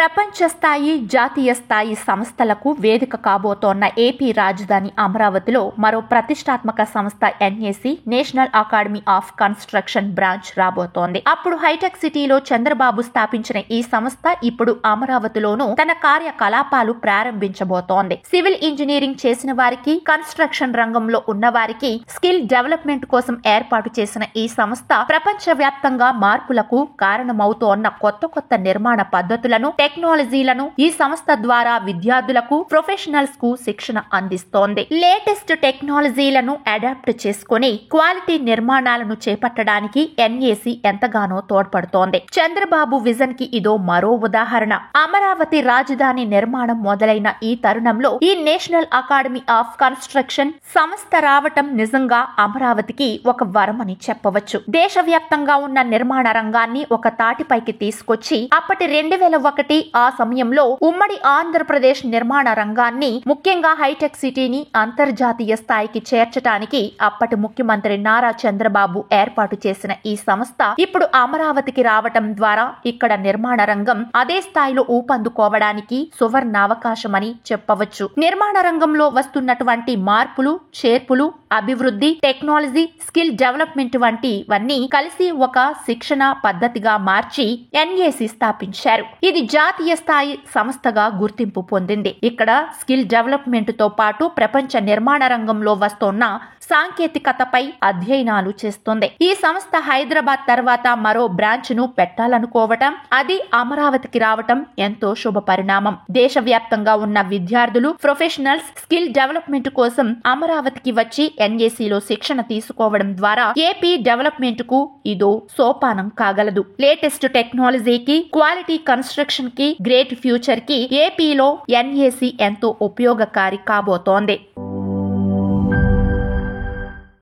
ప్రపంచ స్థాయి జాతీయ స్థాయి సంస్థలకు వేదిక కాబోతోన్న ఏపీ రాజధాని అమరావతిలో మరో ప్రతిష్టాత్మక సంస్థ NAC national academy of construction branch రాబోతోంది. అప్పుడు హైటెక్ సిటీలో చంద్రబాబు స్థాపించిన ఈ సంస్థ ఇప్పుడు అమరావతిలోనూ తన కార్యకలాపాలు ప్రారంభించబోతోంది. సివిల్ ఇంజనీరింగ్ చేసిన వారికి, కన్స్ట్రక్షన్ రంగంలో ఉన్న వారికి స్కిల్ డెవలప్మెంట్ కోసం ఏర్పాటు చేసిన ఈ సంస్థ ప్రపంచ వ్యాప్తంగా మార్పులకు కారణమవుతోన్న కొత్త నిర్మాణ పద్ధతులను, టెక్నాలజీలను ఈ సంస్థ ద్వారా విద్యార్థులకు, ప్రొఫెషనల్స్ కు శిక్షణ అందిస్తోంది. లేటెస్ట్ టెక్నాలజీలను అడాప్ట్ చేసుకుని క్వాలిటీ నిర్మాణాలను చేపట్టడానికి ఎన్ఏసీ ఎంతగానో తోడ్పడుతోంది. చంద్రబాబు విజన్ కి ఇదో మరో ఉదాహరణ. అమరావతి రాజధాని నిర్మాణం మొదలైన ఈ తరుణంలో ఈ నేషనల్ అకాడమీ ఆఫ్ కన్స్ట్రక్షన్ సంస్థ రావటం నిజంగా అమరావతికి ఒక వరమని చెప్పవచ్చు. దేశవ్యాప్తంగా ఉన్న నిర్మాణ రంగాన్ని ఒక తాటిపైకి తీసుకొచ్చి అప్పటి 2001 ఆ సమయంలో ఉమ్మడి ఆంధ్రప్రదేశ్ నిర్మాణ రంగాన్ని, ముఖ్యంగా హైటెక్ సిటీని అంతర్జాతీయ స్థాయికి చేర్చడానికి అప్పటి ముఖ్యమంత్రి నారా చంద్రబాబు ఏర్పాటు చేసిన ఈ సంస్థ ఇప్పుడు అమరావతికి రావటం ద్వారా ఇక్కడ నిర్మాణ రంగం అదే స్థాయిలో ఊపందుకోవడానికి సువర్ణావకాశమని చెప్పవచ్చు. నిర్మాణ రంగంలో వస్తున్నటువంటి మార్పులు, చేర్పులు, అభివృద్ధి, టెక్నాలజీ, స్కిల్ డెవలప్మెంట్ వంటివన్నీ కలిసి ఒక శిక్షణ పద్ధతిగా మార్చి ఎన్ఏసీ స్థాపించారు. ఇది జాతీయ స్థాయి సంస్థగా గుర్తింపు పొందింది. ఇక్కడ స్కిల్ డెవలప్మెంట్ తో పాటు ప్రపంచ నిర్మాణ రంగంలో వస్తున్న సాంకేతికతపై అధ్యయనాలు చేస్తుంది. ఈ సంస్థ హైదరాబాద్ తర్వాత మరో బ్రాంచ్ ను పెట్టాలనుకోవటం, అది అమరావతికి రావటం ఎంతో శుభ పరిణామం. దేశవ్యాప్తంగా ఉన్న విద్యార్థులు, ప్రొఫెషనల్స్ స్కిల్ డెవలప్మెంట్ కోసం అమరావతికి వచ్చి ఎన్ఏసీలో శిక్షణ తీసుకోవడం ద్వారా ఏపీ డెవలప్మెంట్ కు ఇదో సోపానం కాగలదు. లేటెస్ట్ టెక్నాలజీకి, క్వాలిటీ కన్స్ట్రక్షన్ కి, గ్రేట్ ఫ్యూచర్ కి ఏపీలో ఎన్ఏసీ ఎంతో ఉపయోగకారి కాబోతోంది.